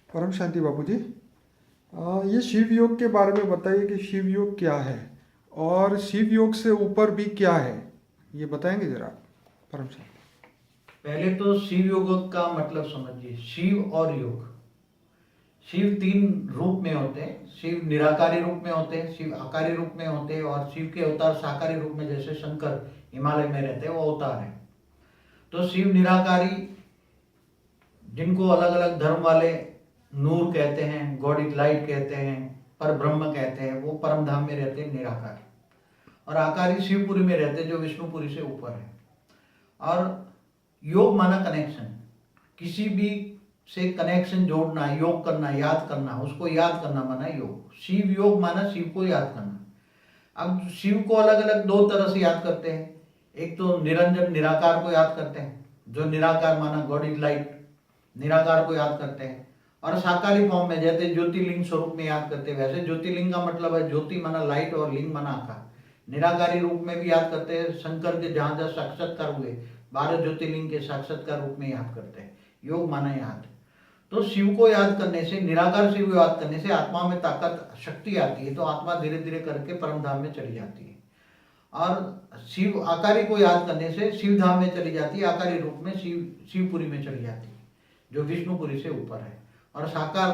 परम शांति बाबू जी। ये शिव योग के बारे में बताइए कि शिव योग क्या है और शिव योग से ऊपर भी क्या है, ये बताएंगे जरा परम शांति। पहले तो शिव योग का मतलब समझिए। शिव और योग, शिव तीन रूप में होते हैं। शिव निराकारी रूप में होते हैं, शिव आकारी रूप में होते हैं, और शिव के अवतार साकारी रूप में, जैसे शंकर हिमालय में रहते हैं, वो अवतार है। तो शिव निराकारी, जिनको अलग अलग धर्म वाले नूर कहते हैं, गॉड इज लाइट कहते हैं, पर ब्रह्म कहते हैं, वो परम धाम में रहते हैं निराकारी। और आकारी शिवपुरी में रहते हैं, जो विष्णुपुरी से ऊपर है। और योग माना कनेक्शन, किसी भी से कनेक्शन जोड़ना, योग करना, याद करना, उसको याद करना माना योग। शिव योग माना शिव को याद करना। अब शिव को अलग अलग दो तरह से याद करते हैं। एक तो निरंजन निराकार को याद करते हैं, जो निराकार माना गॉड इज लाइट, निराकार को याद करते हैं। और साकारी फॉर्म में जैसे ज्योतिर्लिंग स्वरूप में याद करते हैं, वैसे ज्योतिर्लिंग का मतलब है ज्योति माना लाइट और लिंग माना आकार। निराकारी रूप में भी याद करते हैं, शंकर के जहाँ जहाँ साक्षात्कार हुए 12 ज्योतिर्लिंग के साक्षात्कार रूप में याद करते हैं। योग माना याद। तो शिव को याद करने से, निराकार शिव को याद करने से आत्मा में ताकत, शक्ति आती है। तो आत्मा धीरे धीरे करके परम धाम में चली जाती है। और शिव आकारी को याद करने से शिव धाम में चली जाती है, आकारी रूप में शिवपुरी में चली जाती है, जो विष्णुपुरी से ऊपर है। और साकार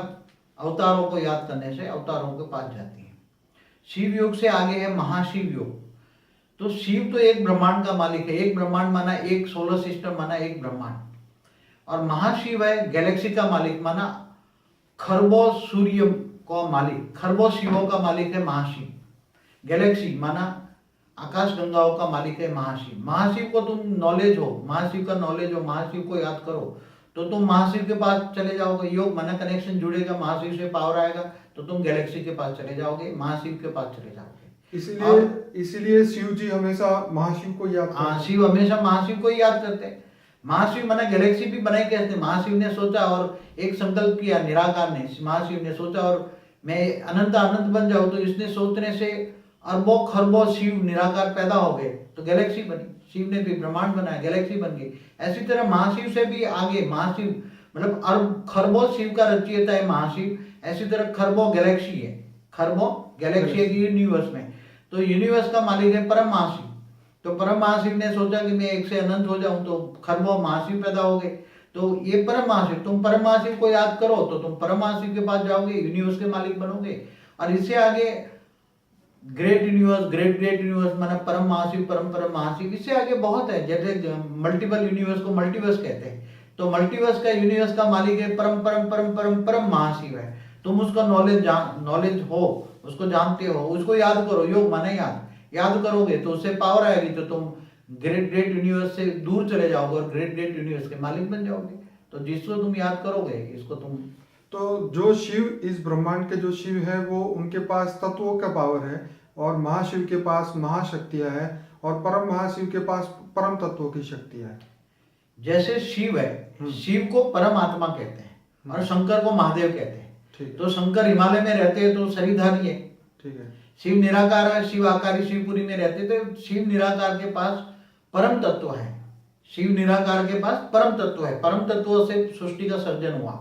अवतारों को याद करने से अवतारों के पास जाती है। शिव योग से आगे है महाशिव योग। तो शिव तो एक ब्रह्मांड का मालिक है। एक ब्रह्मांड माना एक सोलर सिस्टम, माना एक ब्रह्मांड। और महाशिव है गैलेक्सी का मालिक, माना खरबों सूर्य का मालिक, खरबों शिवों का मालिक है महाशिव। गैलेक्सी माना आकाश गंगाओं का मालिक है महाशिव। महाशिव को तुम नॉलेज हो, महाशिव का नॉलेज हो, महाशिव को याद करो, तो तुम महाशिव के पास चले जाओगे। योग माना कनेक्शन जुड़ेगा, महाशिव से पावर आएगा, तो तुम गैलेक्सी के पास चले जाओगे, महाशिव के पास चले जाओगे। इसीलिए शिव जी हमेशा महाशिव को याद करते हैं। हाँ, शिव हमेशा महाशिव को ही याद करते हैं। महाशिव माना गैलेक्सी भी बनाई कैसे? महाशिव ने सोचा और एक संकल्प किया, निराकार ने, महाशिव ने सोचा और मैं अनंत अनंत बन जाऊं। तो इसने सोचने से अरबों खरबों शिव निराकार पैदा हो गए, तो गैलेक्सी बनी। शिव ने भी ब्रह्मांड बनाया, गैलेक्सी बन गई। ऐसी तरह महाशिव से भी आगे, महाशिव मतलब अरब खरबों शिव का रचयिता है महाशिव। ऐसी तरह खरबों गैलेक्सी है, खरबों गैलेक्सी है यूनिवर्स में। तो यूनिवर्स का मालिक है परम महाशिव। तो परम महाशिव ने सोचा कि मैं एक से अनंत हो जाऊं, तो खरबों महाशिव पैदा हो गए। तो ये परम महाशिव, तुम परम महाशिव को याद करो तो तुम परम महाशिव के पास जाओगे, यूनिवर्स के मालिक बनोगे। और इससे आगे great universe, great great universe माना परम महाशिव, परम परम महाशिव। इससे आगे बहुत है, जैसे मल्टीपल यूनिवर्स को मल्टीवर्स कहते हैं। तो मल्टीवर्स का, यूनिवर्स का मालिक है परम परम परम परम परम महाशिव है। तुम उसका नॉलेज हो, उसको जानते हो, उसको याद करो। योग माना याद करोगे तो उससे पावर आएगी, तो तुम ग्रेट ग्रेट यूनिवर्स से दूर चले जाओगे और ग्रेट ग्रेट यूनिवर्स के मालिक बन जाओगे। तो जिसको तुम याद करोगे, इसको तुम। तो जो शिव, इस ब्रह्मांड के जो शिव है, वो उनके पास तत्वों का पावर है, और महाशिव के पास महाशक्तियां है, और परम महाशिव के पास परम तत्वों की शक्तियां है। जैसे शिव है, शिव को परम आत्मा कहते हैं और शंकर को महादेव कहते हैं। तो शंकर हिमालय में रहते हैं तो शरीरधारी है। ठीक है। शिव निराकार है, शिव आकारी शिवपुरी में रहते। तो शिव निराकार के पास परम तत्व है। शिव निराकार के पास परम तत्व है, परम तत्वों से सृष्टि का सर्जन हुआ।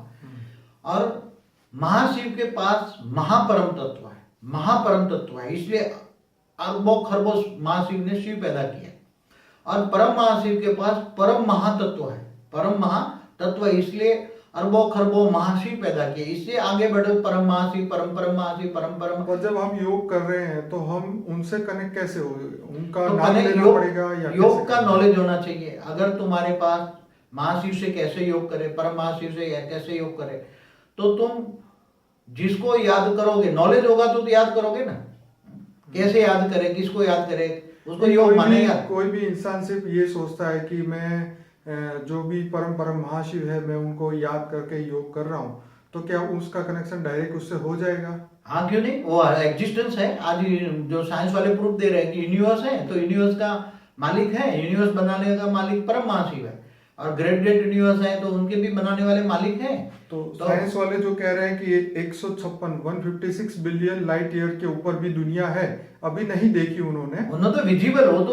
और महाशिव के पास महापरम तत्व है, महापरम तत्व है। इसलिए अरबों खरबों महाशिव ने शिव पैदा किया। और परम महाशिव के पास परम महातत्व है, परम महातत्व है, इसलिए अरबों खरबों महाशिव पैदा किए। इससे आगे बढ़ो, परम महाशिव, परम परम महाशिव, परम परम। और जब हम योग कर रहे हैं तो हम उनसे कनेक्ट कैसे हो, उनका तो नाम लेना पड़ेगा या योग का नॉलेज होना चाहिए। अगर तुम्हारे पास महाशिव से कैसे योग करे, परम महाशिव से कैसे योग करे, तो तुम जिसको याद करोगे, नॉलेज होगा तो याद करोगे ना। कैसे याद करे, किसको याद करे, उसको योग मानेगा। कोई भी इंसान सिर्फ ये सोचता है कि मैं जो भी परम परम महाशिव है, मैं उनको याद करके योग कर रहा हूँ, तो क्या उसका कनेक्शन डायरेक्ट उससे हो जाएगा? हाँ, क्यों नहीं, वो एग्जिस्टेंस है। आज जो साइंस वाले प्रूफ दे रहे हैं कि यूनिवर्स है, तो यूनिवर्स का मालिक है, यूनिवर्स बनाने का मालिक परम महाशिव है। और ग्रेट ग्रेट यूनिवर्स है, तो उनके भी बनाने वाले मालिक हैं। तो साइंस वाले जो कह रहे हैं कि 156 बिलियन लाइट ईयर के ऊपर भी दुनिया है, अभी नहीं देखी उन्होंने तो विजिबल हो, तो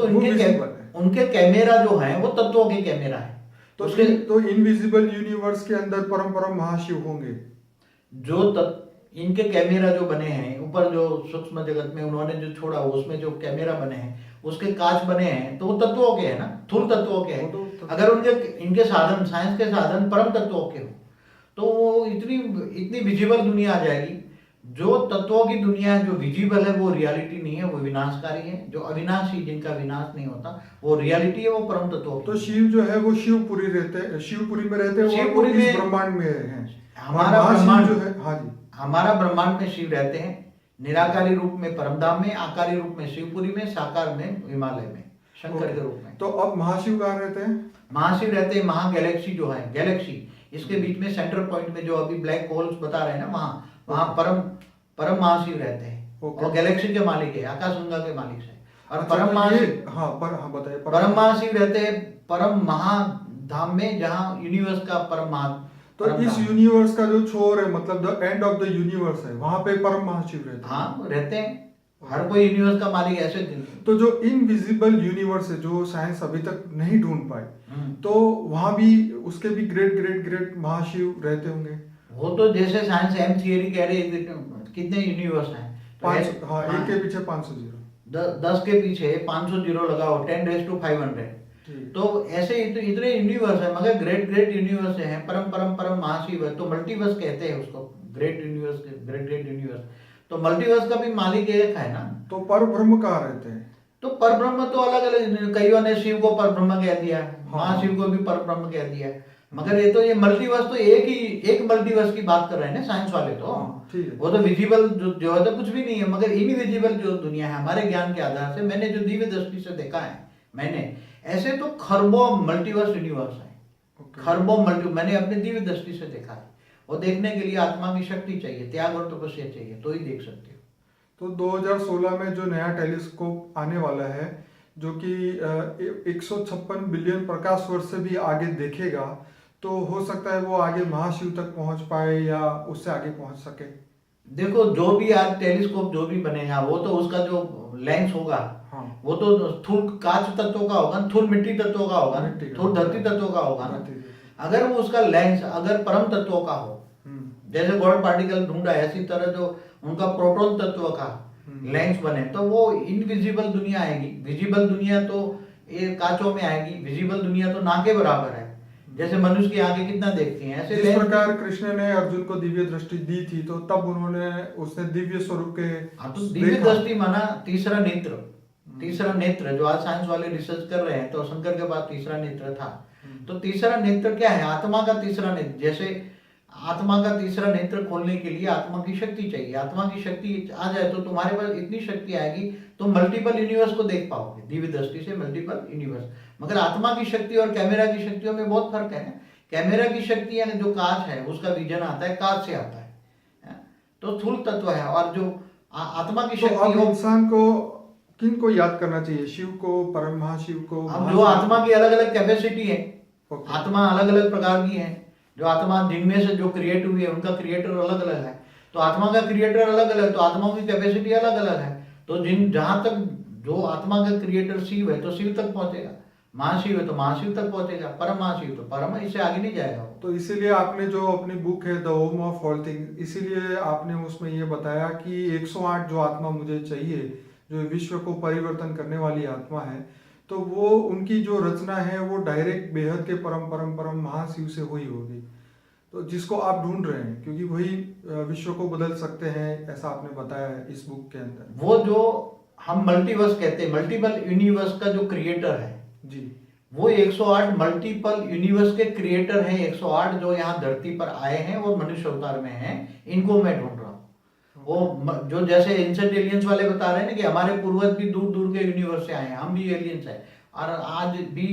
उनके कैमरा जो है वो तत्वों के कैमरा है। तो इनविजिबल यूनिवर्स के अंदर परम परम महाशिव होंगे। इनके कैमरा जो बने हैं ऊपर, जो सूक्ष्म जगत में उन्होंने जो छोड़ा उसमें जो कैमरा बने हैं, उसके कांच बने हैं, तो वो तत्वों के हैं ना, थूल तत्वों के हैं। वो तो अगर इनके साधन, साइंस के साधन परम तत्वों के हो, तो वो इतनी विजिबल दुनिया आ जाएगी। जो तत्वों की दुनिया जो विजिबल है वो रियलिटी नहीं है, वो विनाशकारी है। जो अविनाशी, जिनका विनाश नहीं होता, वो रियलिटी है, वो परम तत्वों की। तो शिव जो है वो शिवपुरी में रहते हैं, और वो शिवपुरी इस में ब्रह्मांड में हैं। हमारा और महाशिव ब्रह्मांड जो है, हाँ जी, हमारा ब्रह्मांड में शिव रहते हैं, निराकारी रूप में परमधाम में, आकारी रूप में शिवपुरी में, साकार में हिमालय में, शंकर के रूप में। तो अब महाशिव कहाँ रहते हैं? महाशिव रहते हैं महा गैलेक्सी जो है, गैलेक्सी इसके बीच में सेंटर पॉइंट में जो अभी ब्लैक होल्स बता रहे हैं ना, वहाँ परम महाशिव रहते हैं। और गैलेक्सी के मालिक है, आकाशगंगा के मालिक है। और अच्छा, परम तो महाशिव, हाँ बताइए। परम महाशिव रहते हैं परम महाधाम में, जहाँ यूनिवर्स का परम महा। तो इस यूनिवर्स का जो छोर है, मतलब the end of the universe है, वहां पे परम महाशिव रहते हैं। हाँ रहते हैं, हर कोई यूनिवर्स का मालिक ऐसे। तो जो इनविजिबल यूनिवर्स है, जो साइंस अभी तक नहीं ढूंढ पाई, तो वहां भी उसके भी ग्रेट महाशिव रहते होंगे। वो तो जैसे साइंस एम थियरी कह रही है, कितने यूनिवर्स हैं, 500, हाँ, एक के पीछे 500 जीरो, 10 के पीछे 500 जीरो लगाओ, 10⁻500। तो ऐसे इतने यूनिवर्स है, मगर ग्रेट यूनिवर्स हैं, परम महाशिव है। तो मल्टीवर्स कहते हैं उसको, ग्रेट यूनिवर्स। तो मल्टीवर्स का भी मालिक एक है ना। तो पर ब्रह्म कहाँ रहते हैं? तो पर ब्रह्म तो अलग अलग, कईयों ने शिव को पर ब्रह्म कह दिया, महाशिव को भी पर ब्रह्म कह दिया, मगर ये मल्टीवर्स तो एक मल्टीवर्स की बात कर रहे हैं ना साइंस वाले। तो वो तो विजिबल जो है तो कुछ भी नहीं है, मगर इनविजिबल जो दुनिया है, हमारे ज्ञान के आधार से, मैंने जो दिव्य दृष्टि से देखा है, ऐसे तो खरबों मल्टीवर्स यूनिवर्स है, खरबों मैंने अपने दिव्य दृष्टि से देखा है। वो देखने के लिए आत्मा की शक्ति चाहिए, त्याग और तपस्या चाहिए, तो ही देख सकते हो। तो 2016 में जो नया टेलीस्कोप आने वाला है, जो कि 156 बिलियन प्रकाश वर्ष से भी आगे देखेगा, तो हो सकता है वो आगे महाशिव तक पहुंच पाए या उससे आगे पहुंच सके। देखो, जो भी आज टेलीस्कोप जो भी बनेगा, वो तो उसका जो लेंस होगा, हाँ, वो तो थूल कांच तत्वों का होगा, थूल मिट्टी तत्वों का होगा, थूल धरती तत्वों का होगा ना। अगर वो उसका लेंस अगर परम तत्वों का हो, जैसे गॉड पार्टिकल ढूंढा है, इसी तरह जो उनका प्रोटॉन तत्व का लेंस बने, तो वो इनविजिबल दुनिया आएगी। विजिबल दुनिया तो ये कांचों में आएगी, विजिबल दुनिया तो ना के बराबर है। जैसे मनुष्य की आंखें कितना देखती हैं, ऐसे जिस प्रकार कृष्ण ने अर्जुन को दिव्य दृष्टि दी थी, तो तब उसने दिव्य स्वरूप के, तो दिव्य दृष्टि माना तीसरा नेत्र जो आज साइंस वाले रिसर्च कर रहे हैं, तो शंकर के पास तीसरा नेत्र था। तो तीसरा नेत्र क्या है? आत्मा का तीसरा नेत्र। जैसे आत्मा का तीसरा नेत्र खोलने के लिए आत्मा की शक्ति चाहिए। आत्मा की शक्ति आ जाए तो तुम्हारे पास इतनी शक्ति आएगी, तुम मल्टीपल यूनिवर्स को देख पाओगे दिव्य दृष्टि से, मल्टीपल यूनिवर्स। मगर आत्मा की शक्ति और कैमरा की शक्तियों में बहुत फर्क है। कैमरा की शक्ति यानी जो कांच है उसका विजन आता है, कांच से आता है, तो स्थूल तत्व है। और जो आत्मा की शक्ति तो इंसान को किन को याद करना चाहिए? शिव को, परम महाशिव को? अब जो आत्मा की अलग अलग कैपेसिटी है, आत्मा अलग अलग प्रकार की है। जो आत्मा जिनमें से जो क्रिएट हुई है उनका क्रिएटर अलग अलग है, तो आत्मा का क्रिएटर अलग अलग, तो आत्माओं की कैपेसिटी अलग अलग है। तो जहां तक जो आत्मा का क्रिएटर शिव है तो शिव तक पहुंचेगा, महाशिव है तो महाशिव तक पहुंचेगा, परम महाशिव तो परम, इससे आगे नहीं जाएगा। तो इसीलिए आपने जो अपनी बुक है the home of all things, इसीलिए आपने उसमें ये बताया कि 108 जो आत्मा मुझे चाहिए, जो विश्व को परिवर्तन करने वाली आत्मा है, तो वो उनकी जो रचना है वो डायरेक्ट बेहद के परम महाशिव से हुई होगी, तो जिसको आप ढूंढ रहे हैं, क्योंकि वही विश्व को बदल सकते हैं, ऐसा आपने बताया है इस बुक के अंदर। वो जो हम मल्टीवर्स कहते हैं, मल्टीपल यूनिवर्स का जो क्रिएटर है जी, वो 108 मल्टीपल यूनिवर्स के क्रिएटर हैं। 108 जो यहाँ धरती पर आए हैं और मनुष्य अवतार में हैं, इनको मैं ढूंढ रहा हूँ। वो जो जैसे एंशिएंट एलियंस वाले बता रहे हैं ना कि हमारे पूर्वज भी दूर दूर के यूनिवर्स से आए हैं, हम भी एलियंस हैं। और आज भी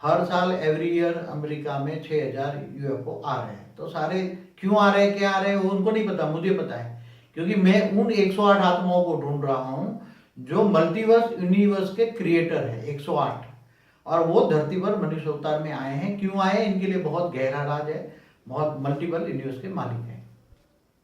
हर साल एवरी ईयर अमेरिका में 6000 यूएफओ आ रहे हैं। तो सारे क्यों आ रहे हैं, क्या आ रहे हैं, वो उनको नहीं पता, मुझे पता है, क्योंकि मैं उन 108 आत्माओं को ढूंढ रहा हूँ जो मल्टीवर्स यूनिवर्स के क्रिएटर है 108, और वो धरती पर मनुष्य अवतार में आए हैं। क्यों आए, इनके लिए बहुत गहरा राज है, बहुत मल्टीपल यूनिवर्स के मालिक।